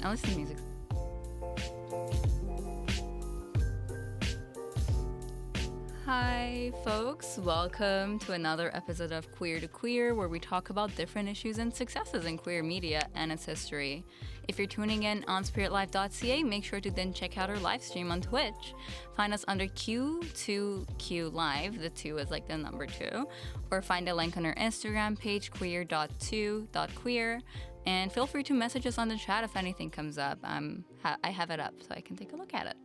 I listen to music. Hi, folks. Welcome to another episode of Queer to Queer, where we talk about different issues and successes in queer media and its history. If you're tuning in on spiritlife.ca, make sure to then check out our live stream on Twitch. Find us under Q2Q Live, the 2 is like the number 2, or find a link on our Instagram page, queer.2.queer, and feel free to message us on the chat if anything comes up. I have it up so I can take a look at it.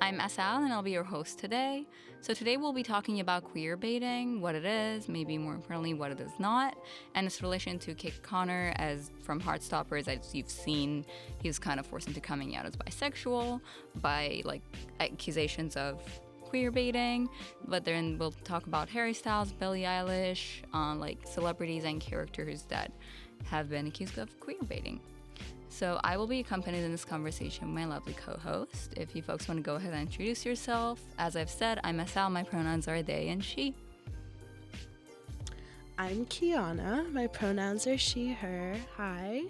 I'm Asal, and I'll be your host today. So today we'll be talking about queerbaiting, what it is, maybe more importantly, what it is not, and its relation to Kit Connor, as from Heartstoppers, as you've seen, he was kind of forced into coming out as bisexual by accusations of queerbaiting. But then we'll talk about Harry Styles, Billie Eilish, celebrities and characters that have been accused of queerbaiting. So I will be accompanied in this conversation by my lovely co-host. If you folks want to go ahead and introduce yourself. As I've said, I'm Asal. My pronouns are they and she. I'm Kiana. My pronouns are she, her. Hi.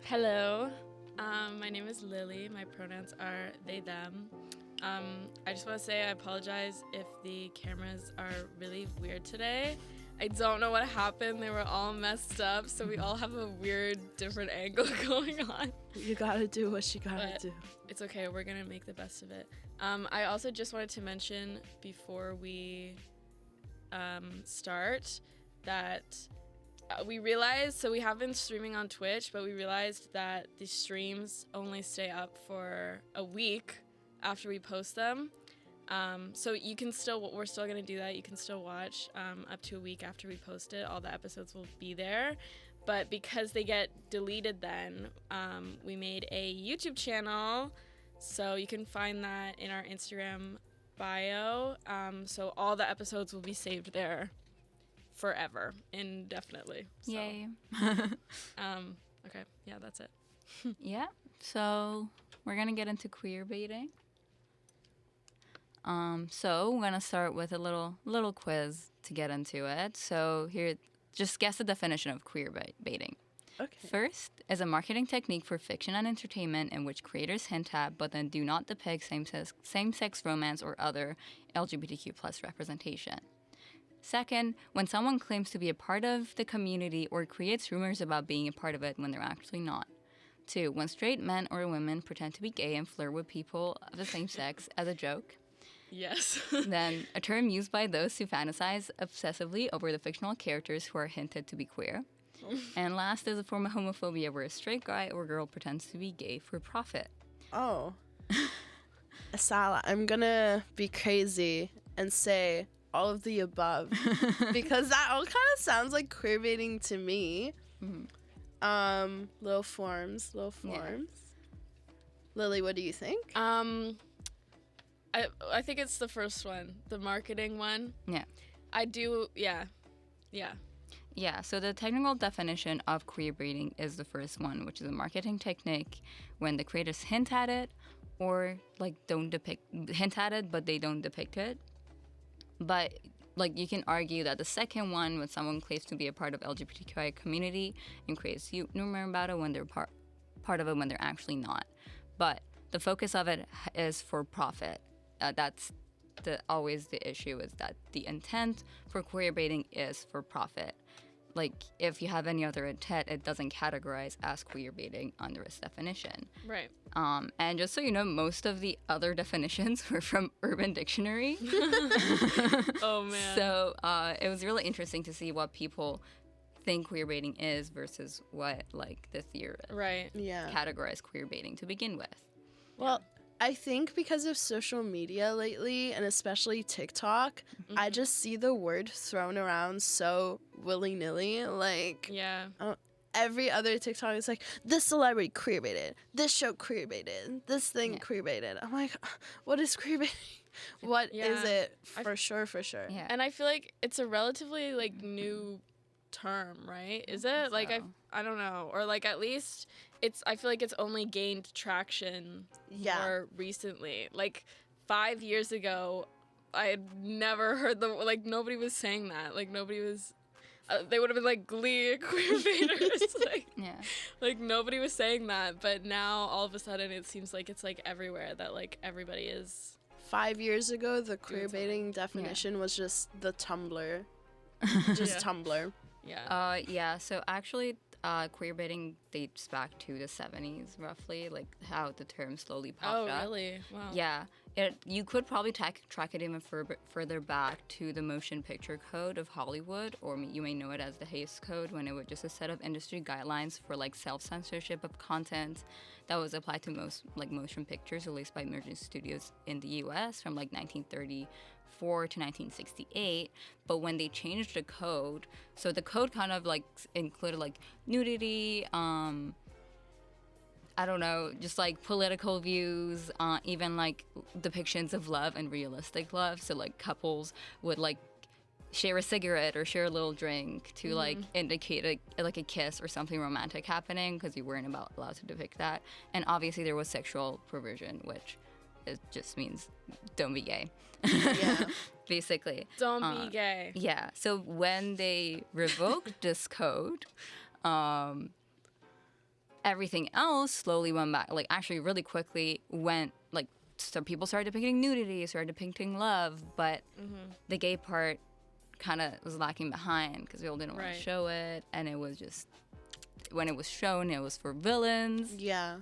Hello. My name is Lily. My pronouns are they, them. I just want to say I apologize if the cameras are really weird today. I don't know what happened. They were all messed up, so we all have a weird, different angle going on. You gotta do what you gotta do. It's okay. We're gonna make the best of it. I also just wanted to mention before we start that we realized, so we have been streaming on Twitch, but we realized that the streams only stay up for a week after we post them. So you can still, we're still going to do that. You can still watch up to a week after we post it. All the episodes will be there. But because they get deleted then, we made a YouTube channel. So you can find that in our Instagram bio. So all the episodes will be saved there forever, indefinitely. So, Yay. okay, yeah, that's it. Yeah, so we're going to get into queerbaiting. So we're gonna start with a little quiz to get into it. So here, just guess the definition of queerbaiting. Okay. First is a marketing technique for fiction and entertainment in which creators hint at, but then do not depict same-sex romance or other LGBTQ plus representation. Second, when someone claims to be a part of the community or creates rumors about being a part of it when they're actually not. 2, when straight men or women pretend to be gay and flirt with people of the same sex as a joke. Yes. Then, a term used by those who fantasize obsessively over the fictional characters who are hinted to be queer. And last is a form of homophobia where a straight guy or girl pretends to be gay for profit. Oh. Asala, I'm gonna be crazy and say all of the above because that all kind of sounds like queerbaiting to me. Mm-hmm. Little forms. Yeah. Lily, what do you think? I think it's the first one, the marketing one. Yeah. I do, yeah. Yeah, so the technical definition of queerbaiting is the first one, which is a marketing technique when the creators hint at it or hint at it, but they don't depict it. But you can argue that the second one, when someone claims to be a part of LGBTQI community and creates rumor about it when they're part of it when they're actually not. But the focus of it is for profit. That's always the issue, is that the intent for queerbaiting is for profit. If you have any other intent, it doesn't categorize as queerbaiting under its definition. Right. And just so you know, most of the other definitions were from Urban Dictionary. Oh, man. So it was really interesting to see what people think queerbaiting is versus what, the theorists categorize queerbaiting to begin with. Well, I think because of social media lately, and especially TikTok, I just see the word thrown around so willy-nilly. Every other TikTok is like, this celebrity queerbaited, this show queerbaited, this thing queerbaited. I'm like, what is queerbaiting? What is it? For sure. Yeah. And I feel like it's a relatively, new term, right? Is it? I don't know. Or, at least... I feel like it's only gained traction more recently. 5 years ago, I had never heard nobody was saying that. Nobody was, they would have been like Glee queerbaiters. Yeah. Like nobody was saying that, but now all of a sudden it seems like it's like everywhere that like everybody is. 5 years ago, the Doing queerbaiting definition was just the Tumblr. Just Yeah. Tumblr. Yeah. Yeah, so actually, queerbaiting dates back to the 70s, roughly, like how the term slowly popped Oh, up. really? Wow. Yeah, you could probably track it even further back to the Motion Picture Code of Hollywood, or you may know it as the Hays Code, when it was just a set of industry guidelines for like self-censorship of content that was applied to most like motion pictures released by emerging studios in the U.S. from like 1934 to 1968. But when they changed the code, so the code kind of like included like nudity, I don't know, just like political views, even like depictions of love and realistic love. So like couples would like share a cigarette or share a little drink to like indicate like a kiss or something romantic happening, because you weren't allowed to depict that. And obviously there was sexual perversion, which it just means don't be gay. Yeah. Basically. Don't be gay. Yeah. So when they revoked this code, everything else slowly went back, like actually really quickly went, like, so people started depicting nudity, started depicting love, but the gay part kind of was lacking behind because people didn't want Right. to show it, and it was just, when it was shown, it was for villains. Yeah.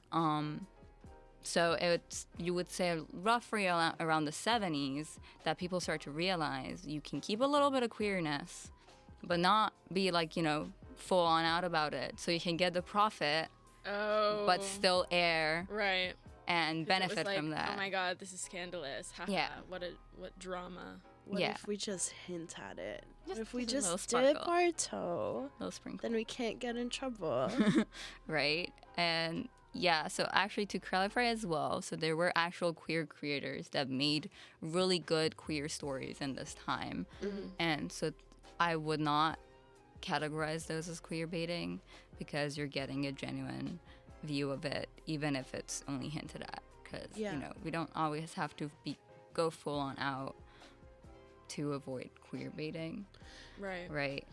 So it's, you would say roughly around the 70s that people start to realize you can keep a little bit of queerness, but not be like, you know, full on out about it. So you can get the profit, Oh. but still air Right. and It was benefit like, from that. Oh my god, this is scandalous. Haha, Yeah. What drama. What Yeah. if we just hint at it? What if we a little just dip sparkle. our toe? Little sprinkle. Then we can't get in trouble. Right? And yeah, so actually to clarify as well, so there were actual queer creators that made really good queer stories in this time. And so I would not categorize those as queer baiting, because you're getting a genuine view of it, even if it's only hinted at. Because, Yeah. you know, we don't always have to go full on out to avoid queer baiting. Right. Right.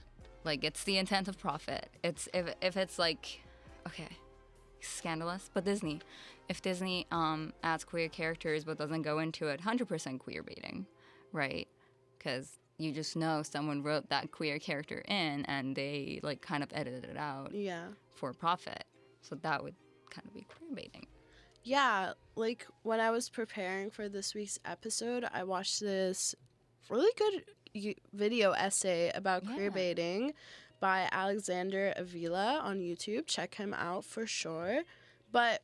Like, it's the intent of profit. It's if it's like, okay, scandalous, but Disney. If Disney adds queer characters but doesn't go into it 100% queer baiting, right? Because you just know someone wrote that queer character in and they like kind of edited it out Yeah. for profit. So that would kind of be queer baiting. Yeah, like when I was preparing for this week's episode, I watched this really good video essay about Yeah. queerbaiting by Alexander Avila on YouTube. Check him out for sure. But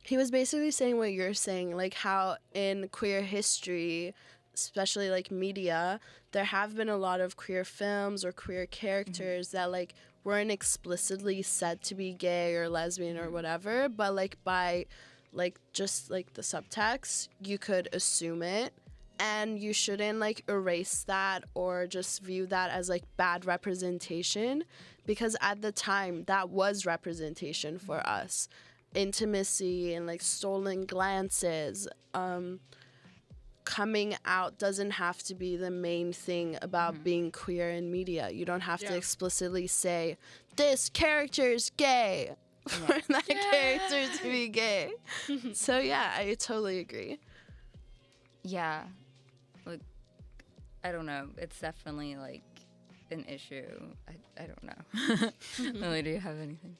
he was basically saying what you're saying, like how in queer history, especially like media, there have been a lot of queer films or queer characters that like weren't explicitly said to be gay or lesbian or whatever, but like by like just like the subtext, you could assume it, and you shouldn't like erase that or just view that as like bad representation, because at the time that was representation for us. Intimacy and like stolen glances, coming out doesn't have to be the main thing about being queer in media. You don't have to Yeah. explicitly say this character's gay for that character to be gay. So yeah, I totally agree. Yeah. Like, I don't know. It's definitely like an issue. I don't know. Lily, do you have anything?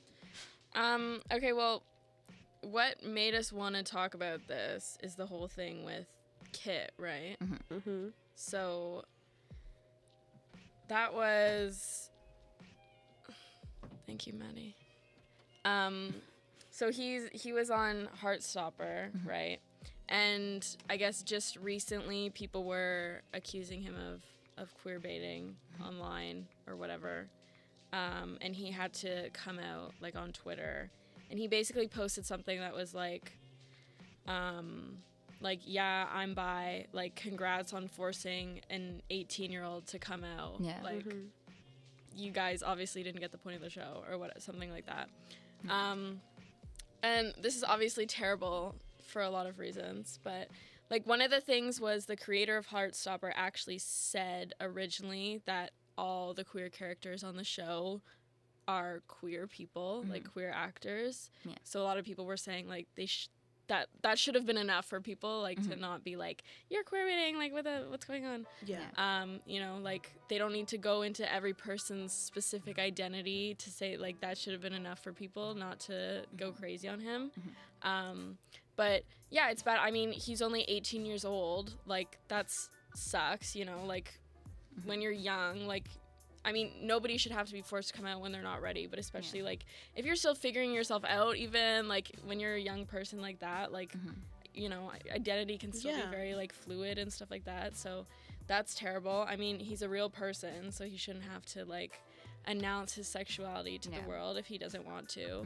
Okay, well, what made us want to talk about this is the whole thing with Kit, right? Mm-hmm. So that was, thank you, Maddie. So he was on Heartstopper, right? And I guess just recently people were accusing him of queer baiting online or whatever. And he had to come out like on Twitter, and he basically posted something that was like, yeah, I'm bi, like, congrats on forcing an 18-year-old to come out. Yeah. Like, you guys obviously didn't get the point of the show, or what, something like that. And this is obviously terrible for a lot of reasons, but, like one of the things was the creator of Heartstopper actually said originally that all the queer characters on the show are queer people, like queer actors. Yeah. So a lot of people were saying like that should have been enough for people, like to not be like, you're queerbaiting, like what's going on. Yeah. You know, like they don't need to go into every person's specific identity to say like that should have been enough for people not to go crazy on him. But yeah, it's bad. I mean, he's only 18 years old. Like that's sucks, you know, like when you're young, like I mean, nobody should have to be forced to come out when they're not ready, but especially like if you're still figuring yourself out, even like when you're a young person like that, like you know, identity can still be very like fluid and stuff like that. So that's terrible. I mean, he's a real person, so he shouldn't have to like announce his sexuality to the world if he doesn't want to.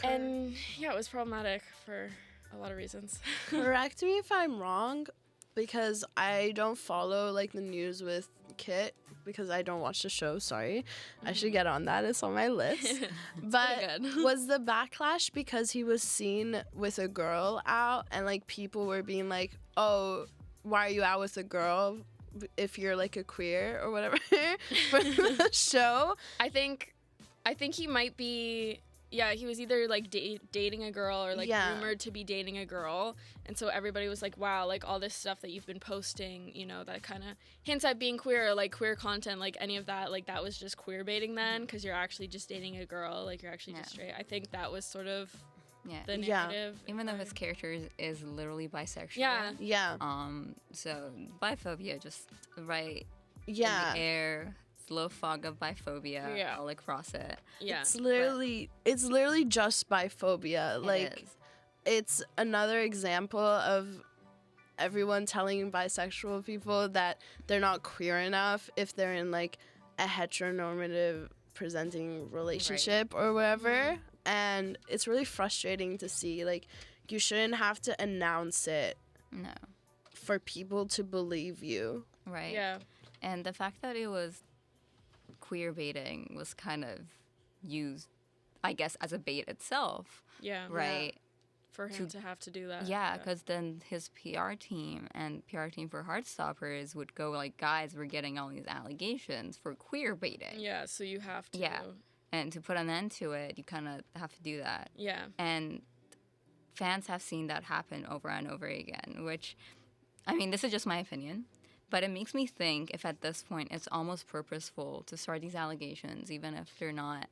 And yeah, it was problematic for a lot of reasons. Correct me if I'm wrong, because I don't follow like the news with Kit because I don't watch the show. Sorry, I should get on that. It's on my list. But was the backlash because he was seen with a girl out and like people were being like, "Oh, why are you out with a girl if you're like a queer or whatever?" for the show? I think he might be. Yeah, he was either like dating a girl or like rumored to be dating a girl, and so everybody was like, "Wow, like all this stuff that you've been posting, you know, that kind of hints at being queer, or, like queer content, like any of that, like that was just queer baiting then, because you're actually just dating a girl, like you're actually just straight." I think that was sort of the narrative. Even though his character is literally bisexual. Yeah. So biphobia just right in the air. Little fog of biphobia all across it. It's literally just biphobia. Like it's another example of everyone telling bisexual people that they're not queer enough if they're in like a heteronormative presenting relationship or whatever. And it's really frustrating to see. Like you shouldn't have to announce it for people to believe you. Right. Yeah. And the fact that it was queer baiting was kind of used, I guess, as a bait itself. Yeah. Right. For him to have to do that. Yeah, because then his PR team and PR team for Heartstoppers would go like, guys, we're getting all these allegations for queer baiting. Yeah, so you have to. Yeah. And to put an end to it, you kind of have to do that. Yeah. And fans have seen that happen over and over again, which, I mean, this is just my opinion. But it makes me think if at this point it's almost purposeful to start these allegations, even if they're not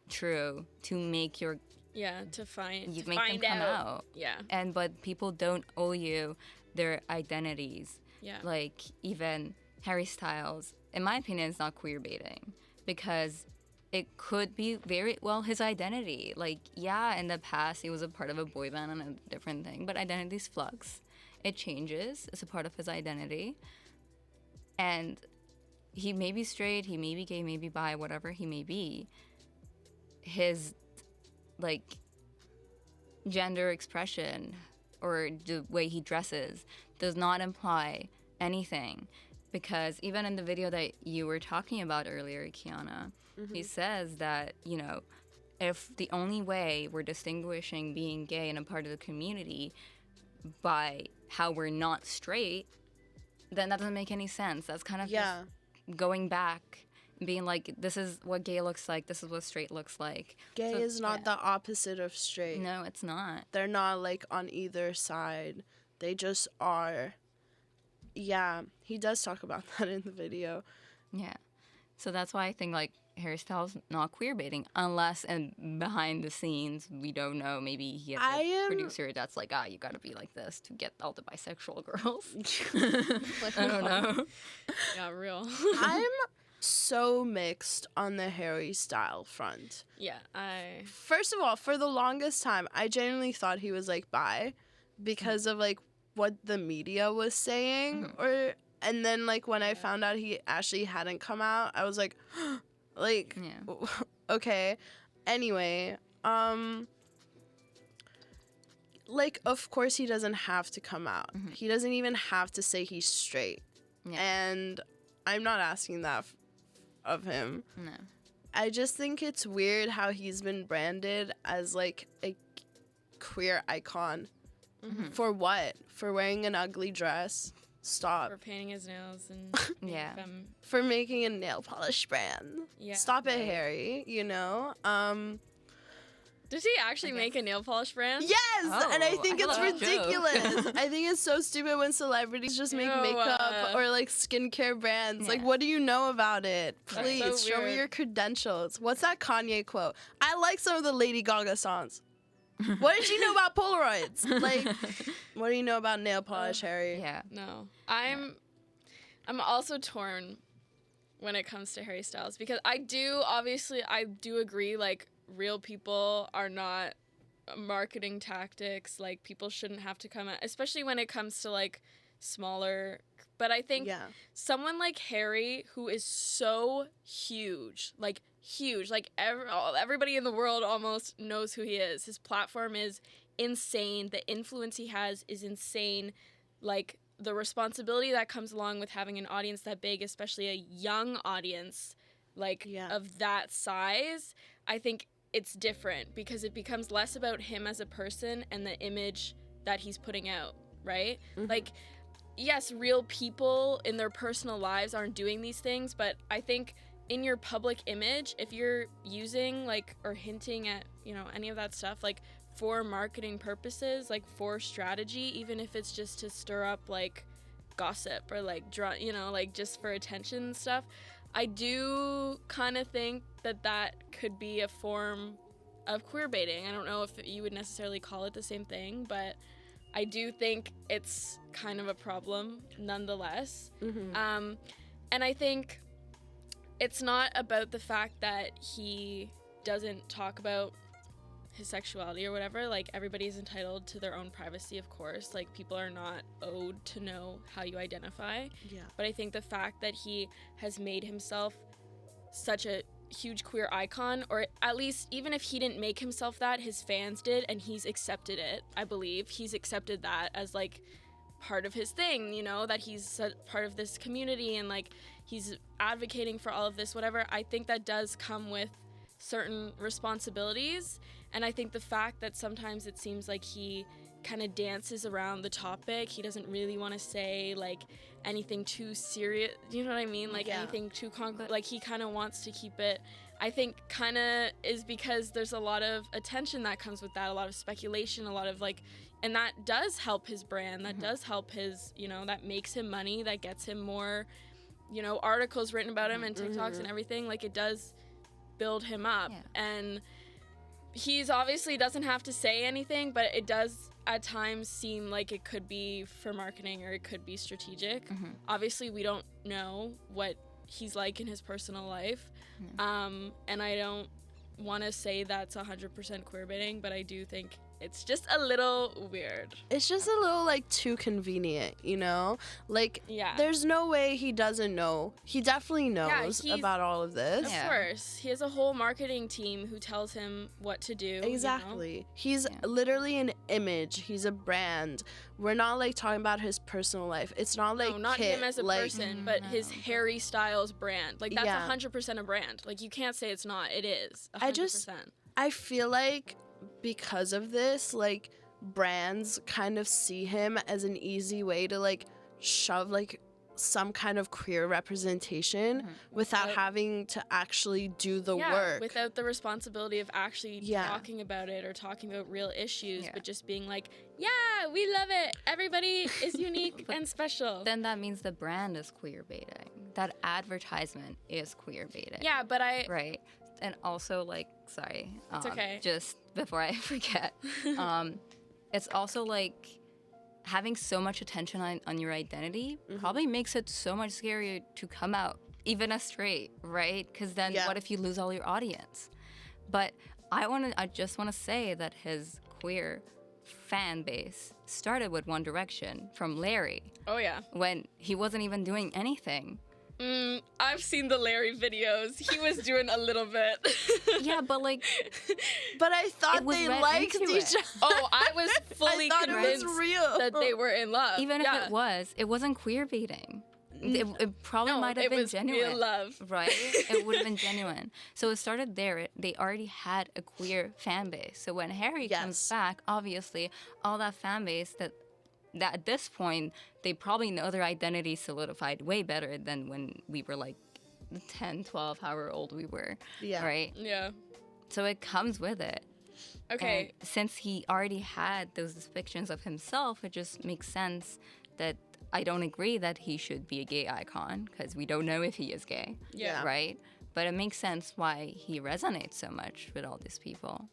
true, to make your to find them come out. Yeah. But people don't owe you their identities. Yeah. Like even Harry Styles, in my opinion, is not queer baiting because it could be very well his identity. Like in the past he was a part of a boy band and a different thing, but identities flux. It changes. It's a part of his identity. And he may be straight, he may be gay, maybe bi, whatever he may be. His, like, gender expression or the way he dresses does not imply anything. Because even in the video that you were talking about earlier, Kiana, he says that, you know, if the only way we're distinguishing being gay and a part of the community by how we're not straight, then that doesn't make any sense. That's kind of just going back and being like, this is what gay looks like, this is what straight looks like. Gay is not the opposite of straight. No, it's not. They're not like on either side. They just are. Yeah, he does talk about that in the video. Yeah. So that's why I think like Harry Styles not queer baiting unless and behind the scenes we don't know, maybe he has a producer that's like, you gotta be like this to get all the bisexual girls. I don't know. Yeah, real. I'm so mixed on the Harry Styles front. Yeah, First of all, for the longest time I genuinely thought he was like bi because of like what the media was saying and then like when I found out he actually hadn't come out, I was like like, okay. Anyway, like, of course he doesn't have to come out. He doesn't even have to say he's straight. And I'm not asking that of him. No. I just think it's weird how he's been branded as, like, queer icon. Mm-hmm. For what? For wearing an ugly dress? Stop. For painting his nails and Yeah. For making a nail polish brand. Yeah. Stop it, right. Harry, you know? Did he actually make a nail polish brand? Yes! Oh, and I think I it's love that joke. ridiculous. I think it's so stupid when celebrities just make Ew, makeup or like skincare brands. Like, Yeah. what do you know about it? That's Please, so show me weird. your credentials. What's that Kanye quote? I like some of the Lady Gaga songs. What did you know about Polaroids? Like, what do you know about nail polish, Harry? Yeah. No. I'm also torn when it comes to Harry Styles because I do agree, like, real people are not marketing tactics. Like, people shouldn't have to come out, especially when it comes to, like, smaller. But I think someone like Harry, who is so huge, like everybody in the world almost knows who he is. His platform is insane. The influence he has is insane. Like, the responsibility that comes along with having an audience that big, especially a young audience, like, of that size, I think it's different because it becomes less about him as a person and the image that he's putting out, right? Mm-hmm. Like, yes, real people in their personal lives aren't doing these things, but I think in your public image, if you're using, like, or hinting at, you know, any of that stuff, like, for marketing purposes, like, for strategy, even if it's just to stir up, like, gossip or, like, you know, like, just for attention and stuff, I do kind of think that could be a form of queerbaiting. I don't know if you would necessarily call it the same thing, but I do think it's kind of a problem nonetheless. Mm-hmm. And I think it's not about the fact that he doesn't talk about his sexuality or whatever. Like, everybody's entitled to their own privacy, of course. Like, people are not owed to know how you identify. Yeah. But I think the fact that he has made himself such a huge queer icon, or at least even if he didn't make himself that, his fans did, and he's accepted it. I believe he's accepted that as, like, part of his thing, you know, that he's part of this community and, like, he's advocating for all of this, whatever. I think that does come with certain responsibilities, and I think the fact that sometimes it seems like he kind of dances around the topic, he doesn't really want to say, like, anything too serious, you know what I mean, like, anything too concrete, like, he kind of wants to keep it, I think, kind of is because there's a lot of attention that comes with that, a lot of speculation, a lot of, like, and that does help his brand, that does help his, you know, that makes him money, that gets him more, you know, articles written about him and TikToks and everything, like, it does build him up. And he's obviously doesn't have to say anything, but it does at times seem like it could be for marketing or it could be strategic. Obviously, we don't know what he's like in his personal life, and I don't want to say that's 100% queerbaiting, but I do think it's just a little weird. It's just a little, like, too convenient, you know? Like, there's no way he doesn't know. He definitely knows about all of this. Of course. He has a whole marketing team who tells him what to do. Exactly. You know? He's literally an image. He's a brand. We're not, like, talking about his personal life. It's not, like, no, not Kit, him as a like, person, but his Harry Styles brand. Like, that's 100% a brand. Like, you can't say it's not. It is 100%. I feel like because of this, like, brands kind of see him as an easy way to, like, shove, like, some kind of queer representation without having to actually do the work. Without the responsibility of actually talking about it or talking about real issues, but just being like, we love it. Everybody is unique and special. Then that means the brand is queer baiting. That advertisement is queer baiting. Yeah, but Right. And also, like, sorry. It's okay. Just before I forget, it's also, like, having so much attention on your identity probably makes it so much scarier to come out, even as straight, right? Because then what if you lose all your audience? But I just want to say that his queer fan base started with One Direction from Larry. Oh, yeah. When he wasn't even doing anything. I've seen the Larry videos. He was doing a little bit. Yeah, but, like... But I thought they liked each other. Oh, I was fully convinced it was real. that they were in love. Even if it wasn't queer baiting. It probably No, might have it been was genuine. real love. Right? It would have been genuine. So it started there. They already had a queer fan base. So when Harry comes Yes. back, obviously, all that fan base that at this point, they probably know their identity solidified way better than when we were like 10, 12, however old we were. Yeah. Right? Yeah. So it comes with it. Okay. And since he already had those depictions of himself, it just makes sense that I don't agree that he should be a gay icon because we don't know if he is gay. Yeah. Right? But it makes sense why he resonates so much with all these people.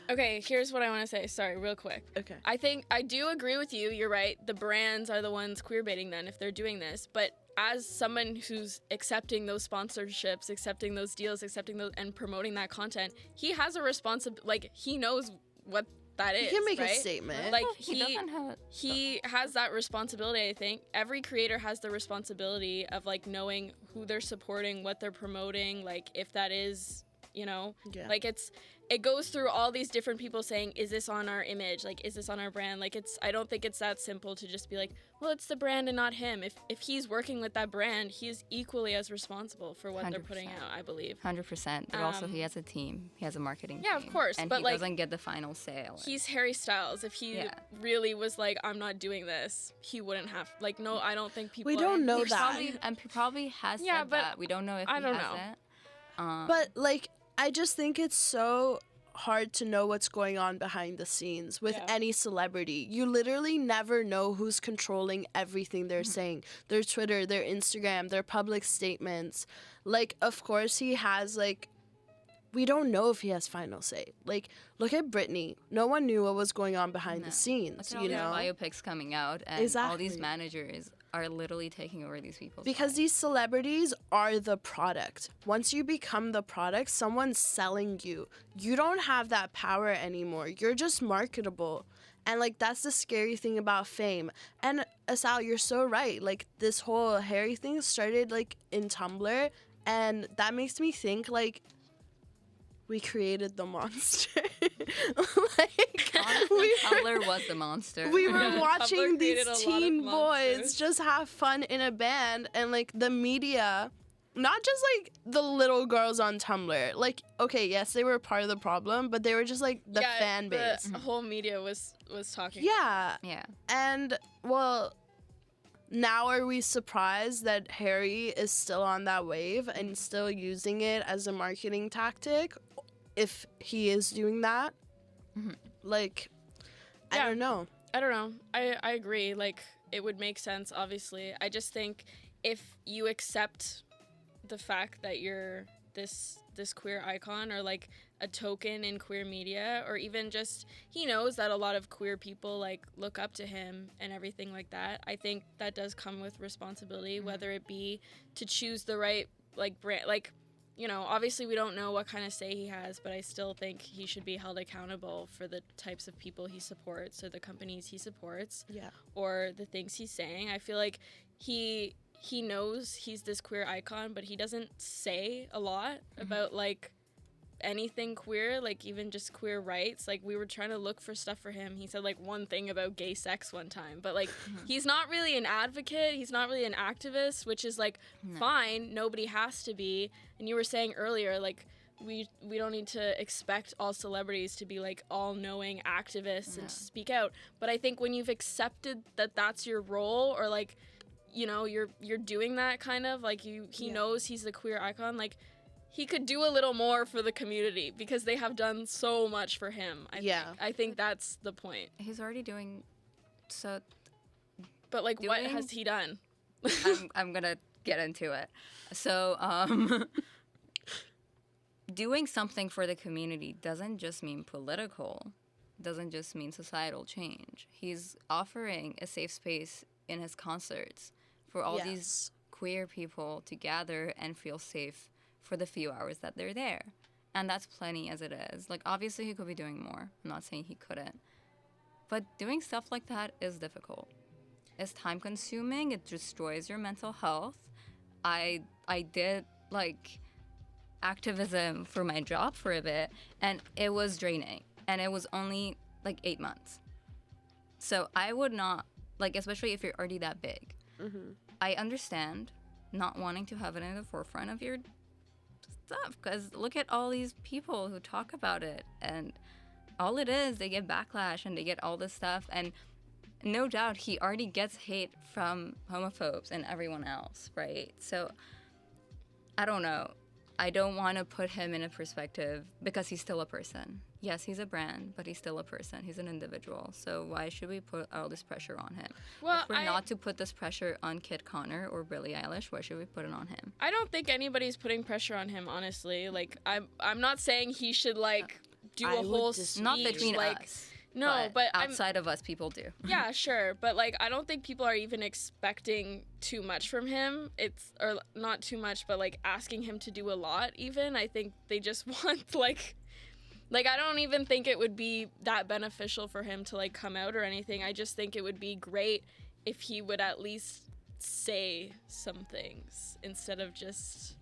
Okay, here's what I want to say. Sorry, real quick. Okay. I do agree with you. You're right. The brands are the ones queerbaiting then if they're doing this. But as someone who's accepting those sponsorships, accepting those deals, accepting those and promoting that content, he has a responsibility. Like, he knows what that is. You can make right? a statement. Like, He doesn't have it. he has that responsibility. I think every creator has the responsibility of like knowing who they're supporting, what they're promoting, like if that is, you know, Yeah. like it goes through all these different people saying, is this on our image, like is this on our brand? Like I don't think it's that simple to just be like, well, it's the brand and not him. If he's working with that brand, he is equally as responsible for what they're putting 100%. out, I believe. 100%. But also, he has a team. He has a marketing Yeah, team. of course, And but, he like, doesn't get the final say. He's Harry Styles. If he Yeah. really was like, I'm not doing this, he wouldn't have. Like, no, I don't think people. We don't know He that. probably has Yeah, said but that. We don't know if I he don't has know. it. But like, I just think it's so hard to know what's going on behind the scenes with Yeah. any celebrity. You literally never know who's controlling everything they're saying. Their Twitter, their Instagram, their public statements. Like, of course he has like, we don't know if he has final say. Like, look at Britney. No one knew what was going on behind the Look scenes, at all you these know? biopics coming out, and all these Exactly. managers are literally taking over these people's Because lives. these celebrities are the product. Once you become the product, someone's selling you. You don't have that power anymore. You're just marketable. And like that's the scary thing about fame. And Asal, you're so right. Like this whole Harry thing started like in Tumblr, and that makes me think like we created the monster. Like Honestly, Tumblr was the monster. we were Yeah, watching Tumblr these created a lot of teen boys monsters. just have fun in a band, and like the media, not just like the little girls on Tumblr, like okay, yes, they were part of the problem, but they were just like the fan base. The whole media was talking. Yeah, Yeah. and well, now are we surprised that Harry is still on that wave and still using it as a marketing tactic? If he is doing that, like, I Yeah. don't know. I don't know. I agree. Like, it would make sense, obviously. I just think if you accept the fact that you're this queer icon or like a token in queer media, or even just he knows that a lot of queer people like look up to him and everything like that, I think that does come with responsibility, whether it be to choose the right like brand, like, you know, obviously we don't know what kind of say he has, but I still think he should be held accountable for the types of people he supports or the companies he supports Yeah. or the things he's saying. I feel like he knows he's this queer icon, but he doesn't say a lot about like anything queer, like even just queer rights. Like we were trying to look for stuff for him. He said like one thing about gay sex one time, but like he's not really an advocate, he's not really an activist, which is like fine, nobody has to be. And you were saying earlier like we don't need to expect all celebrities to be like all-knowing activists and to speak out, but I think when you've accepted that that's your role, or like, you know, you're doing that kind of like he knows he's the queer icon, like he could do a little more for the community because they have done so much for him. I think that's the point. He's already doing so. But like, what Doing- has he done? I'm gonna get into it. So, doing something for the community doesn't just mean political, doesn't just mean societal change. He's offering a safe space in his concerts for all these Yes. queer people to gather and feel safe for the few hours that they're there. And that's plenty as it is. Like, obviously, he could be doing more. I'm not saying he couldn't. But doing stuff like that is difficult. It's time consuming. It destroys your mental health. I did, like, activism for my job for a bit, and it was draining. And it was only, like, 8 months. So I would not, like, especially if you're already that big. I understand not wanting to have it in the forefront of your stuff. Because look at all these people who talk about it, and all it is, they get backlash and they get all this stuff. And no doubt he already gets hate from homophobes and everyone else, right? So I don't know. I don't want to put him in a perspective because he's still a person. Yes, he's a brand, but he's still a person. He's an individual. So why should we put all this pressure on him? Well, if we're not to put this pressure on Kid Connor or Billie Eilish, why should we put it on him? I don't think anybody's putting pressure on him, honestly. Like, I'm not saying he should, like, do a whole speech. Not between like, us. No, but outside of us, people do. Yeah, sure. But, like, I don't think people are even expecting too much from him. Or not too much, but, like, asking him to do a lot, even. I think they just want, like, I don't even think it would be that beneficial for him to, like, come out or anything. I just think it would be great if he would at least say some things instead of just,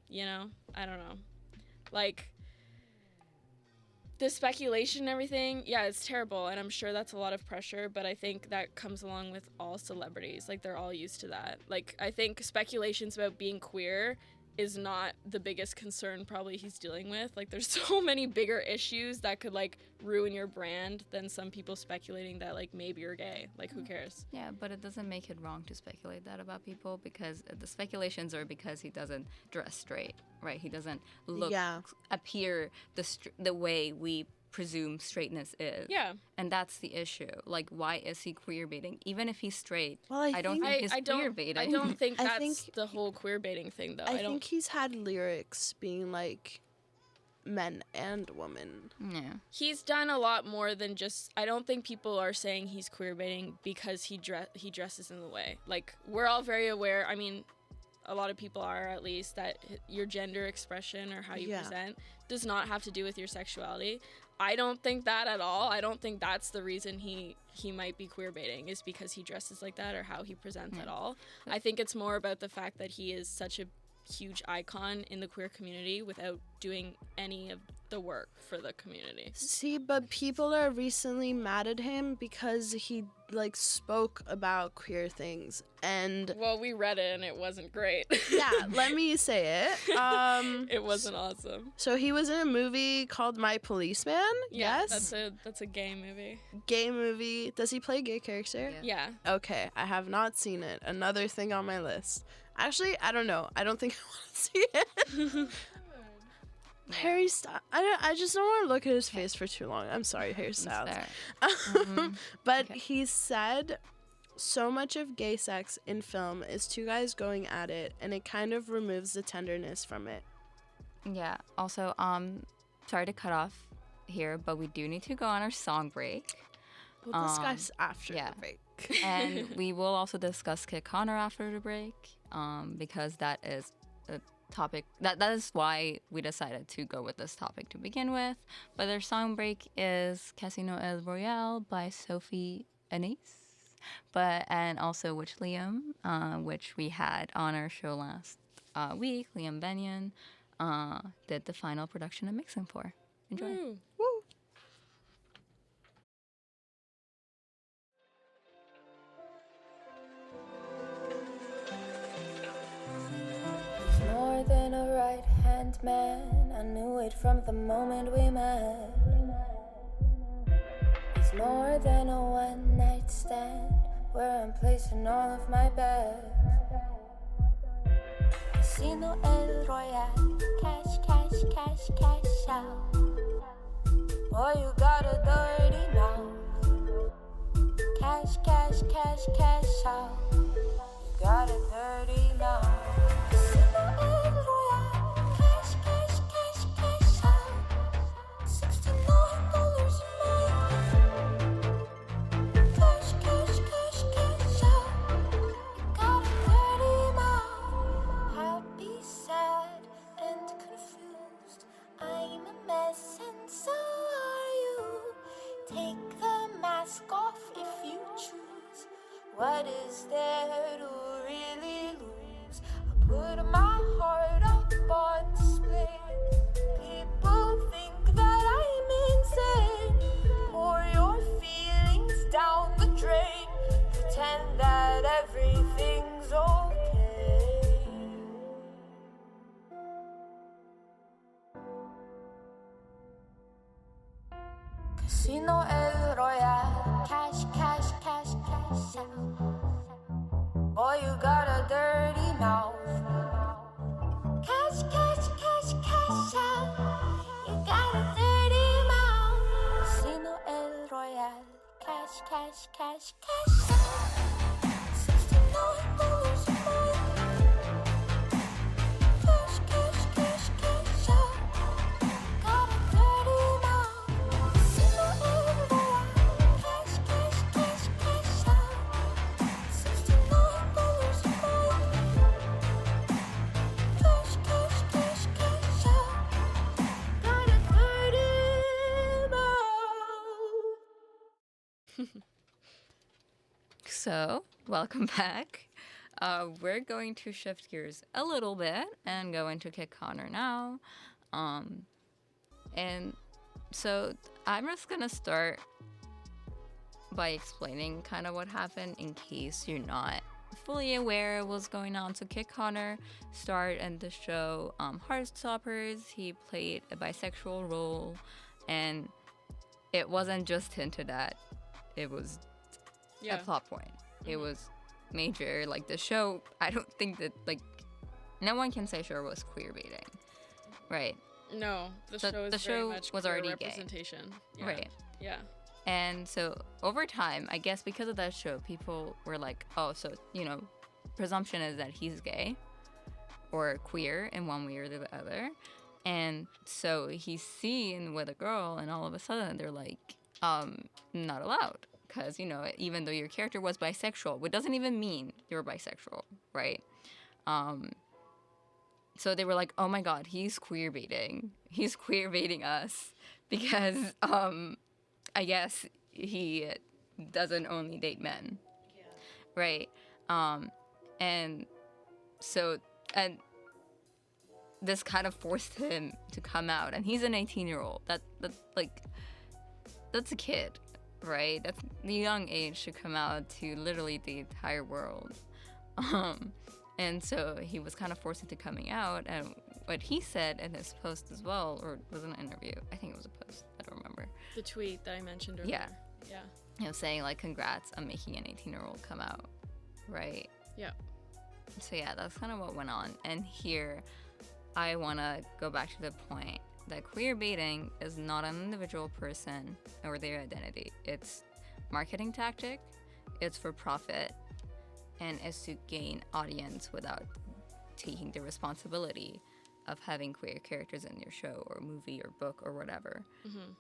you know, I don't know. Like, the speculation and everything, yeah, it's terrible, and I'm sure that's a lot of pressure, but I think that comes along with all celebrities. Like, they're all used to that. Like, I think speculations about being queer is not the biggest concern probably he's dealing with. Like, there's so many bigger issues that could, like, ruin your brand than some people speculating that, like, maybe you're gay. Like, who cares? Yeah, but it doesn't make it wrong to speculate that about people, because the speculations are because he doesn't dress straight, right? He doesn't appear the way we presume straightness is. Yeah. And that's the issue. Like, why is he queer baiting? Even if he's straight, Well, I don't think he's queer baiting. I don't think that's the whole queer baiting thing, though. I think he's had lyrics being like men and women. Yeah. He's done a lot more than just. I don't think people are saying he's queer baiting because he dresses in the way. Like, we're all very aware. I mean, a lot of people are, at least, that your gender expression or how you present does not have to do with your sexuality. I don't think that at all. I don't think that's the reason he might be queer baiting, is because he dresses like that or how he presents at all. I think it's more about the fact that he is such a huge icon in the queer community without doing any of the work for the community. See, but people are recently mad at him because he, like, spoke about queer things. And well, we read it and it wasn't great. yeah, let me say it. It wasn't awesome. So he was in a movie called My Policeman. Yeah, yes, that's a gay movie. Gay movie. Does he play a gay character? Yeah. Okay, I have not seen it. Another thing on my list. Actually, I don't know. I don't think I want to see it. Harry Styles. I just don't want to look at his face for too long. I'm sorry, Harry Styles. But he said so much of gay sex in film is two guys going at it, and it kind of removes the tenderness from it. Yeah. Also, sorry to cut off here, but we do need to go on our song break. We'll discuss after the break. And we will also discuss Kid Connor after the break, because that is a topic that is why we decided to go with this topic to begin with. But their song break is Casino El Royale by Sophie Anise, and also which Liam, which we had on our show last week, Liam Benyon, did the final production and mixing for. Enjoy. Woo. More than a right-hand man, I knew it from the moment we met. He's more than a one-night stand, where I'm placing all of my bets. Casino El Royale, cash, cash, cash, cash out. Boy, you got a dirty mouth. Cash, cash, cash, cash out. You got a dirty mouth. What is there to really lose? I put my heart up on display. People think that I'm insane. Pour your feelings down the drain. Pretend that everything's okay. Boy, you got a dirty mouth. Cash, cash, cash, cash out. You got a dirty mouth. Casino El Royale. Cash, cash, cash, cash out. $69 a month. Cash, cash, cash, cash out. Got a dirty mouth. Casino El Royale. Cash, cash, cash, cash out. $69 a month. Cash, cash, cash, cash out. Got a dirty mouth. So, welcome back. We're going to shift gears a little bit and go into Kit Connor now. And so I'm just gonna start by explaining kind of what happened in case you're not fully aware of what's going on. So Kit Connor starred in the show Heartstoppers. He played a bisexual role, and it wasn't just hinted at. It was a plot point. It was major. Like, the show, I don't think that, like, no one can say sure was queer baiting, right? No, the show is the very show much was queer already gay. representation. Yeah. Right. Yeah. And so over time, I guess because of that show, people were like, oh, so, you know, presumption is that he's gay or queer in one way or the other. And so he's seen with a girl, and all of a sudden they're like, not allowed. Because, you know, even though your character was bisexual, it doesn't even mean you're bisexual, right? So they were like, oh my God, he's queer baiting. He's queer baiting us because I guess he doesn't only date men, right? And so, and this kind of forced him to come out, and he's an 18-year-old. That's a kid. Right? That's the young age to come out to literally the entire world. And so he was kind of forced into coming out, and what he said in his post as well, or was it an interview? I think it was a post. I don't remember. The tweet that I mentioned earlier. Yeah. He was saying, like, congrats on making an 18-year-old come out. Right? Yeah. So yeah, that's kind of what went on. And here, I want to go back to the point that queer baiting is not an individual person or their identity. It's marketing tactic, it's for profit, and it's to gain audience without taking the responsibility of having queer characters in your show or movie or book or whatever. Mm-hmm.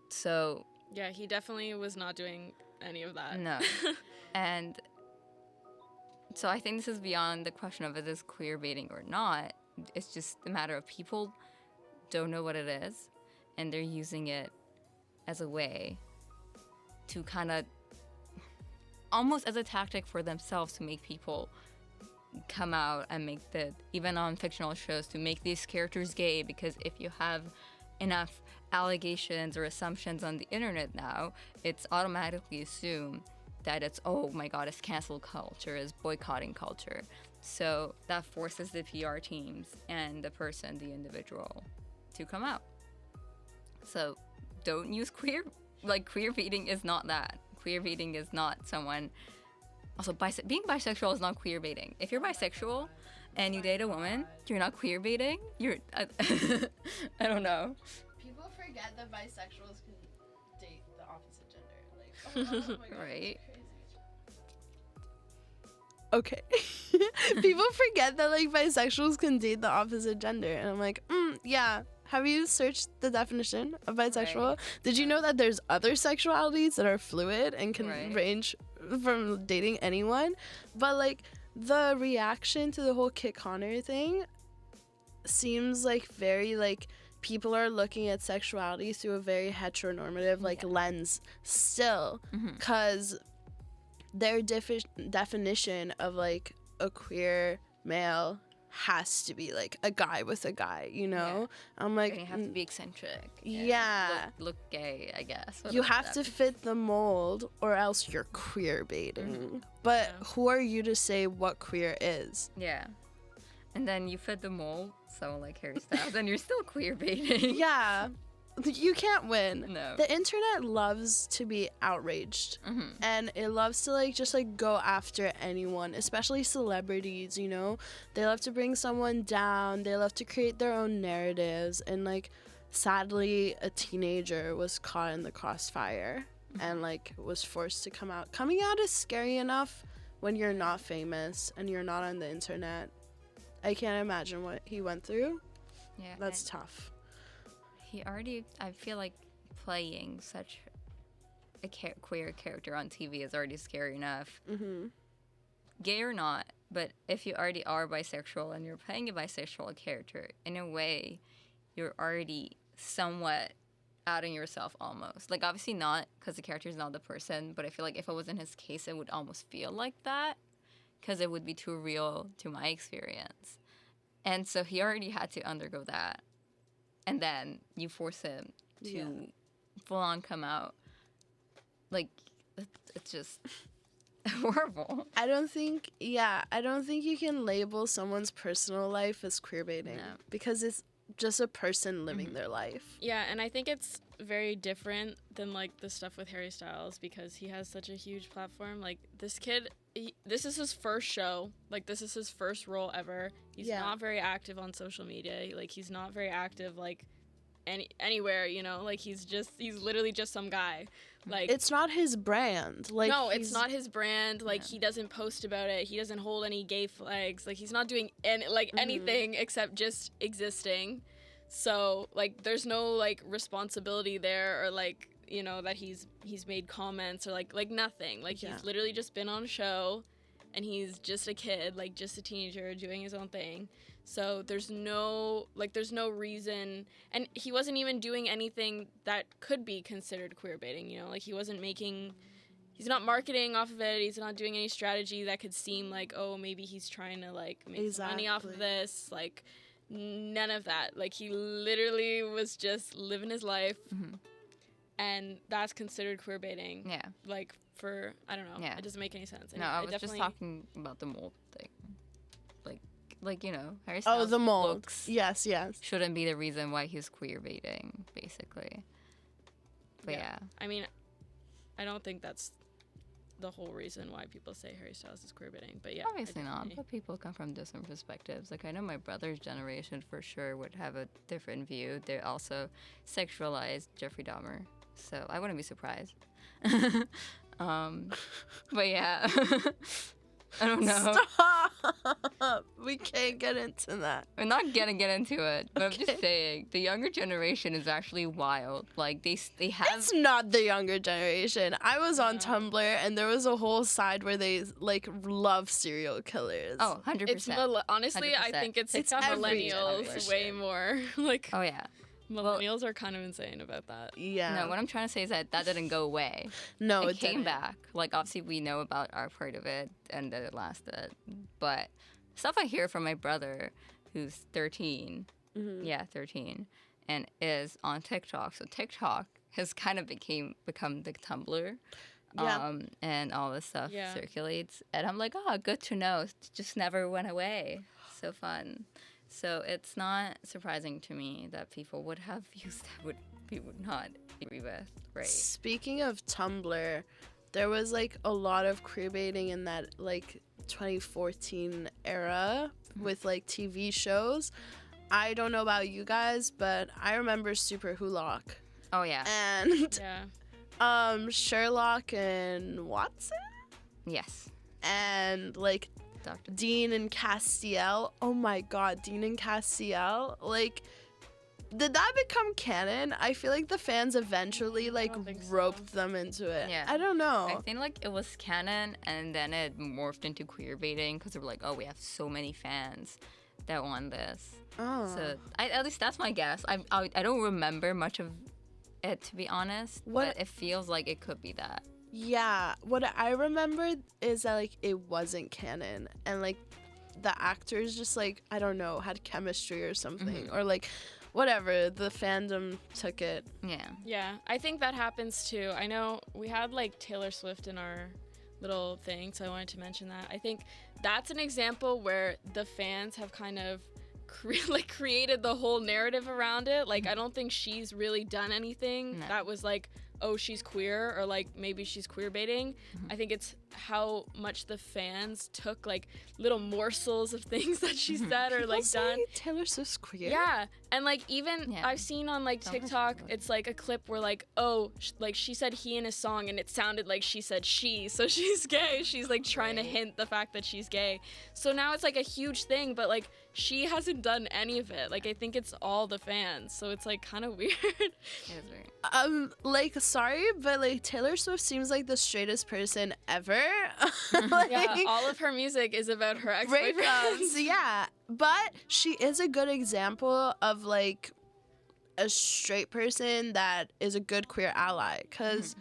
So yeah, he definitely was not doing any of that. No. And so I think this is beyond the question of is this queer baiting or not. It's just a matter of people don't know what it is, and they're using it as a way to kind of almost as a tactic for themselves to make people come out and make even on fictional shows, to make these characters gay, because if you have enough allegations or assumptions on the internet now, it's automatically assumed that it's, oh my God, it's cancel culture, it's boycotting culture. So that forces the PR teams and the person, the individual, to come out. So don't use queer baiting is not that. Queer baiting is not someone. Also, being bisexual is not queer baiting. If you're bisexual and you date a woman, you're not queer baiting. You're I don't know. People forget that bisexuals can date the opposite gender. Like, oh my God, right. Okay. People forget that, like, bisexuals can date the opposite gender, and I'm like, yeah. Have you searched the definition of bisexual? Right. Did you know that there's other sexualities that are fluid and can range from dating anyone? But, like, the reaction to the whole Kit Connor thing seems like very, like, people are looking at sexuality through a very heteronormative, like, lens still. Because their definition of, like, a queer male has to be like a guy with a guy, you know? Yeah. I'm like, you have to be eccentric. Yeah. Look gay, I guess. You have to fit the mold or else you're queer baiting. But who are you to say what queer is? Yeah. And then you fit the mold, so like Harry Styles, and you're still queer baiting. Yeah. you can't win. No. The internet loves to be outraged. And it loves to like just like go after anyone, especially celebrities, you know? They love to bring someone down. They love to create their own narratives, and like sadly a teenager was caught in the crossfire and like was forced to come out. Coming out is scary enough when you're not famous and you're not on the internet. I can't imagine what he went through. Yeah. That's tough. He already, I feel like playing such a queer character on TV is already scary enough. Gay or not, but if you already are bisexual and you're playing a bisexual character, in a way, you're already somewhat outing yourself almost. Like, obviously not, because the character is not the person, but I feel like if it was in his case, it would almost feel like that, because it would be too real to my experience. And so he already had to undergo that. And then you force him to full on come out. Like, it's just horrible. I don't think you can label someone's personal life as queerbaiting, No. because it's just a person living their life. Yeah, and I think it's very different than like the stuff with Harry Styles, because he has such a huge platform. Like, this kid, this is his first show. Like, this is his first role ever. He's not very active on social media. Like, he's not very active like anywhere, you know? Like, he's literally just some guy. Like, It's not his brand. Like, no, it's not his brand. Like, he doesn't post about it. He doesn't hold any gay flags. Like, he's not doing anything except just existing. So, like, there's no like responsibility there, or like, you know, that he's made comments or like nothing. Like, he's literally just been on a show, and he's just a kid, like just a teenager doing his own thing. So there's no reason, and he wasn't even doing anything that could be considered queerbaiting, you know? Like, he's not marketing off of it. He's not doing any strategy that could seem like, oh, maybe he's trying to like make some money off of this. Like, none of that. Like, he literally was just living his life, and that's considered queerbaiting. Yeah. Like, for, I don't know. Yeah. It doesn't make any sense. No, I was just talking about the mold thing. Like, you know, Harry Styles the mold. looks Yes. shouldn't be the reason why he's queerbaiting, basically. But yeah. I mean, I don't think that's the whole reason why people say Harry Styles is queerbaiting, but yeah. Obviously not, but people come from different perspectives. Like, I know my brother's generation for sure would have a different view. They also sexualized Jeffrey Dahmer, so I wouldn't be surprised. But yeah. I don't know. Stop. We can't get into that. I'm not gonna get into it, but I'm just saying the younger generation is actually wild. Like, they have. It's not the younger generation. I was on Tumblr, and there was a whole side where they like love serial killers. Oh, 100%. It's honestly, 100%. I think it's every millennials generation. way more. Like, Oh yeah. millennials are kind of insane about that. Yeah. No, what I'm trying to say is that didn't go away. No, It came didn't. back. Like, obviously we know about our part of it and that it lasted. But stuff I hear from my brother, who's 13, 13, and is on TikTok. So TikTok has kind of become the Tumblr. Yeah. And all this stuff Yeah. circulates. And I'm like, oh, good to know. It just never went away. So fun. So it's not surprising to me that people would have views that we would not agree with, right? Speaking of Tumblr, there was like a lot of queerbaiting in that like 2014 era with like TV shows. I don't know about you guys, but I remember Super Hulock Oh yeah. and Yeah. Sherlock and Watson Yes. and like Doctor. Dean and Castiel. Oh my god, Dean and Castiel. Like, did that become canon? I feel like the fans eventually like don't think so. roped them into it. Yeah. I don't know. I think like it was canon, and then it morphed into queerbaiting because they were like, oh, we have so many fans that want this. Oh. So at least that's my guess. I don't remember much of it, to be honest. What- But it feels like it could be that. Yeah, what I remembered is that like it wasn't canon, and like the actors just like, I don't know, had chemistry or something, or like whatever, the fandom took it. Yeah. Yeah, I think that happens too. I know we had like Taylor Swift in our little thing, so I wanted to mention that. I think that's an example where the fans have kind of created the whole narrative around it. Like, I don't think she's really done anything that was like, oh, she's queer, or like maybe she's queer baiting. I think it's how much the fans took like little morsels of things that she said or like done. Taylor Swift's queer. Yeah, and like even I've seen on like TikTok, it's like a clip where like, oh, like she said he in a song and it sounded like she said she, so she's gay. She's like trying to hint the fact that she's gay. So now it's like a huge thing, but like she hasn't done any of it. Like I think it's all the fans, so it's like kind of weird. It is weird. Like, sorry, but like Taylor Swift seems like the straightest person ever. Yeah, all of her music is about her ex-boyfriends. Yeah, but she is a good example of like a straight person that is a good queer ally, because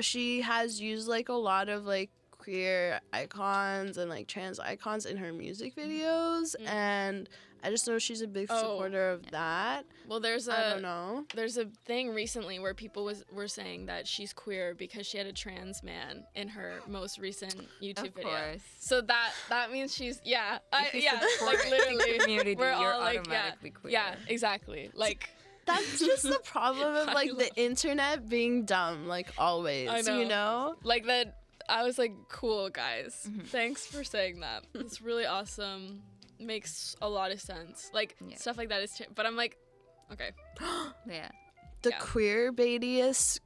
she has used like a lot of like queer icons and like trans icons in her music videos, and I just know she's a big supporter of that. Well, I don't know. There's a thing recently where people were saying that she's queer because she had a trans man in her most recent YouTube video. Course. So that means she's like support literally the community, we're you're all like automatically queer. Yeah, exactly. Like That's just the problem of like the internet being dumb, like always. I know. You know? Like that. I was like, cool guys, thanks for saying that. It's really awesome. Makes a lot of sense. Like stuff like that is, but I'm like, okay. Yeah. The queer baitiest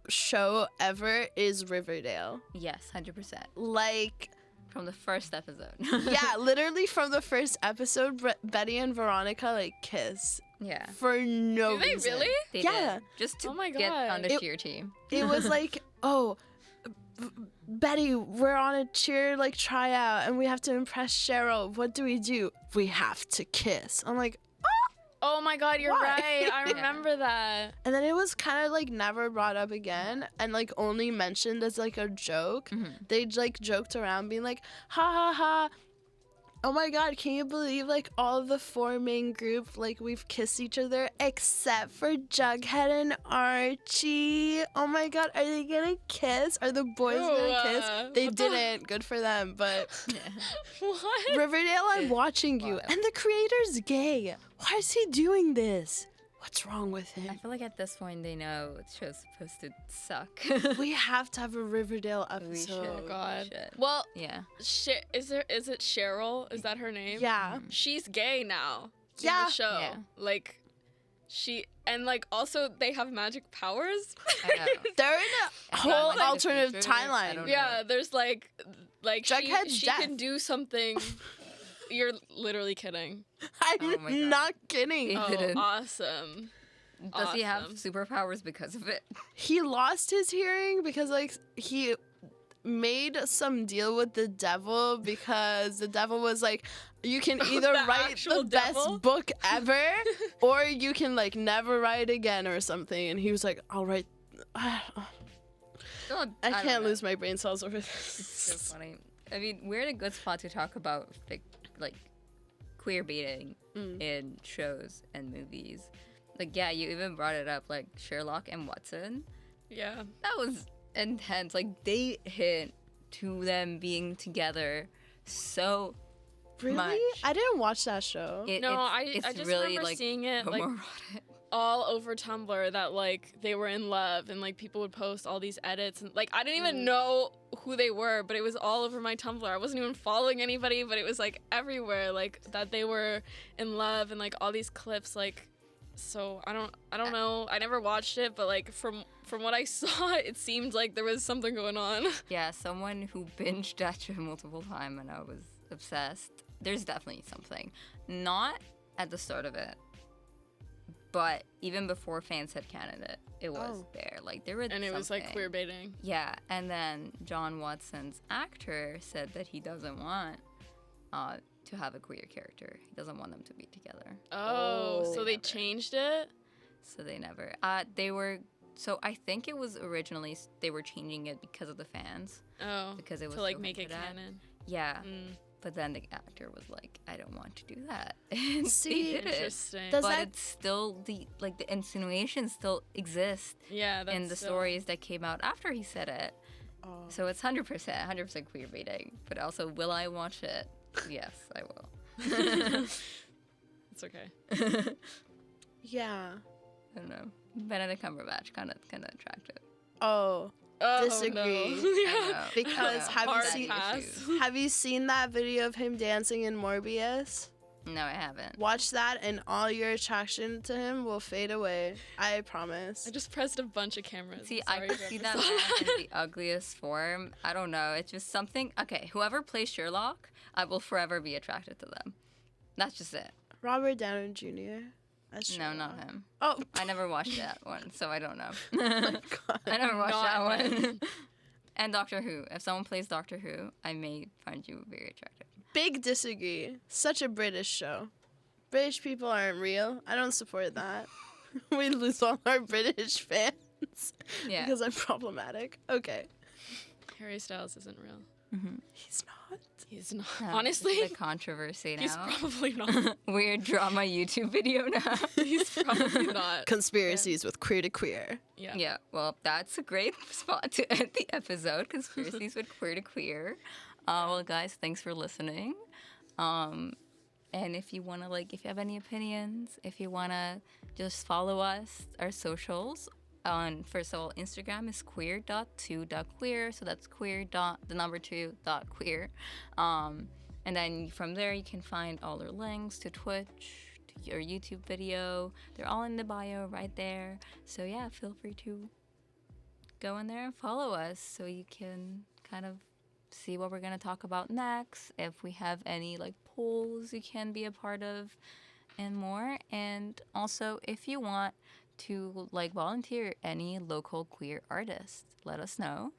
show ever is Riverdale. Yes, 100%. Like, From the first episode. yeah, literally from the first episode, Betty and Veronica like kiss Yeah. for no Do they reason. really? They Yeah. did. Just to Oh my get on the God. cheer team. It was like, oh, Betty, we're on a cheer like tryout and we have to impress Cheryl. What do? We have to kiss. I'm like, Oh my God, you're Why? right. I remember that. and then it was kind of like never brought up again and like only mentioned as like a joke. They like joked around being like, ha ha ha. Oh my God, can you believe like all of the four main group, like we've kissed each other except for Jughead and Archie. Oh my God, are they gonna kiss? Are the boys gonna kiss? They what the- didn't. Good for them. But What? Riverdale, I'm watching you. And the creator's gay. Why is he doing this? What's wrong with I him? feel like at this point they know the show's supposed to suck. We have to have a Riverdale We should. episode. Oh God. Should. Well, Yeah. is it Cheryl? Is that her name? Yeah. She's gay now. In Yeah. the show. Yeah. Like, and like also they have magic powers. I know. They're in a It's whole not like the alternative future. I timeline. don't Yeah, there's like Jughead's she deaf. can do something. You're literally kidding. I'm Oh my God. not kidding. He Oh, didn't. awesome. Does he have Awesome. superpowers because of it? He lost his hearing because like he made some deal with the devil because the devil was like, you can either The write actual the devil? best book ever or you can like never write again or something, and he was like, I'll write. I Don't- can't don't know. lose my brain cells over It's this. so funny. I mean, we're in a good spot to talk about like queer baiting in shows and movies. Like, yeah, you even brought it up, like Sherlock and Watson. Yeah. That was intense. Like, they hint to them being together so Really? much. I didn't watch that show. No, I it's just really remember like seeing it like homoerotic. all over Tumblr that like they were in love and like people would post all these edits and like I didn't even know who they were, but it was all over my Tumblr. I wasn't even following anybody, but it was like everywhere, like that they were in love and like all these clips like. So I don't know. I never watched it, but like from what I saw, it seemed like there was something going on. Yeah, someone who binged that show multiple times and I was obsessed. There's definitely something. Not at the start of it, but even before fans had canon it was there. Like there was And it was like something. queer baiting. Yeah, and then John Watson's actor said that he doesn't want to have a queer character. He doesn't want them to be together. Oh, so they Never. changed it? So they never. They were. So I think it was originally they were changing it because of the fans. Oh, Because it was to like so make it hinted at. canon. Yeah, Mm, but then the actor was like, "I don't want to do that." And See, they did it. interesting. Does But that- it's still the insinuations still exist Yeah, that's in the still- stories that came out after he said it. Oh. So it's 100% queer baiting. But also, will I watch it? Yes, I will. It's It's okay. Yeah. I don't know. Benedict Cumberbatch, kind of attractive. Oh, Oh, disagree. No. I know. Because I know. have you Hard seen pass. have you seen that video of him dancing in Morbius? No, I haven't. Watch that, and all your attraction to him will fade away. I promise. I just pressed a bunch of cameras. See, I'm I sorry could whoever see that saw man in the ugliest form. I don't know. It's just something. Okay, whoever plays Sherlock, I will forever be attracted to them. That's just it. Robert Downey Jr. That's No, Sherlock. not him. Oh, I never watched that one, so I don't know. God. I never watched Not that one. And Doctor Who. If someone plays Doctor Who, I may find you very attractive. Big disagree. Such a British show. British people aren't real. I don't support that. We lose all our British fans Yeah. because I'm problematic. Okay. Harry Styles isn't real. He's not. He's not. No, Honestly, it's the controversy now. he's probably not. Weird drama YouTube video now. He's probably not. Conspiracies with Queer to Queer. Yeah. Yeah, well, that's a great spot to end the episode. Conspiracies with Queer to Queer. Well, guys, thanks for listening. And if you want to, if you have any opinions, if you want to just follow us, our socials. First of all, Instagram is queer.2.queer. So that's queer.2.queer. And then from there, you can find all our links to Twitch, to your YouTube video. They're all in the bio right there. So yeah, feel free to go in there and follow us so you can kind of see what we're going to talk about next. If we have any polls you can be a part of and more. And also, if you want to volunteer any local queer artist, let us know,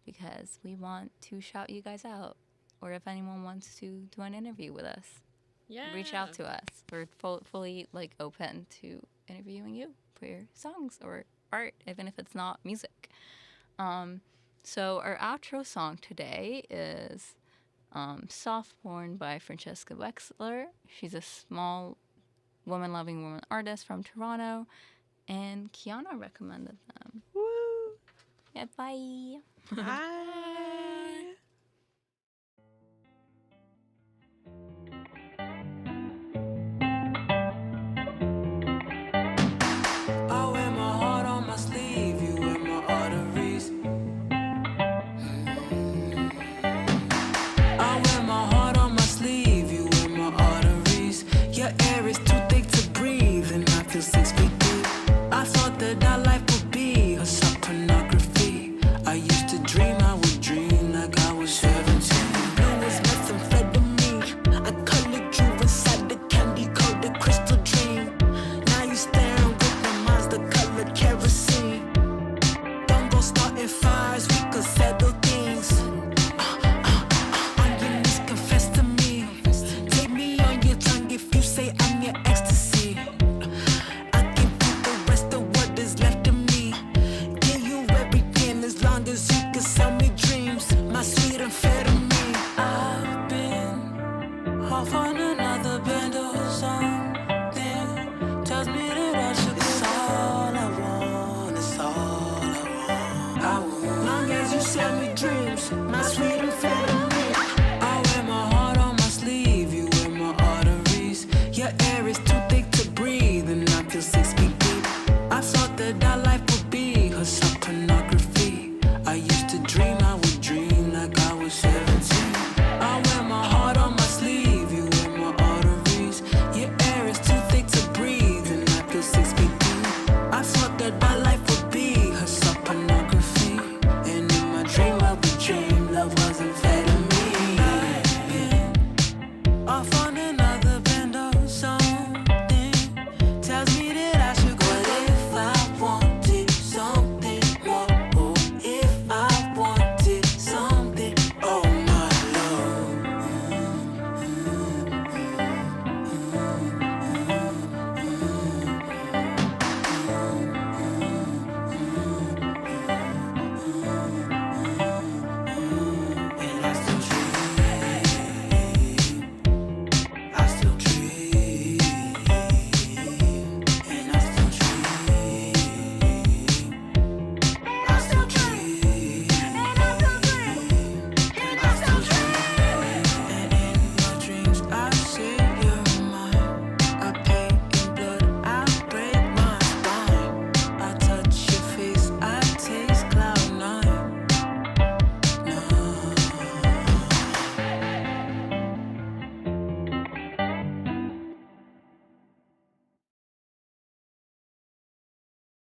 because we want to shout you guys out. Or if anyone wants to do an interview with us, Yeah. reach out to us. We're fully open to interviewing you for your songs or art, even if it's not music. So our outro song today is Softborn by Francesca Wexler. She's a small woman-loving woman artist from Toronto, and Kiana recommended them. Woo. Yeah, bye. Bye.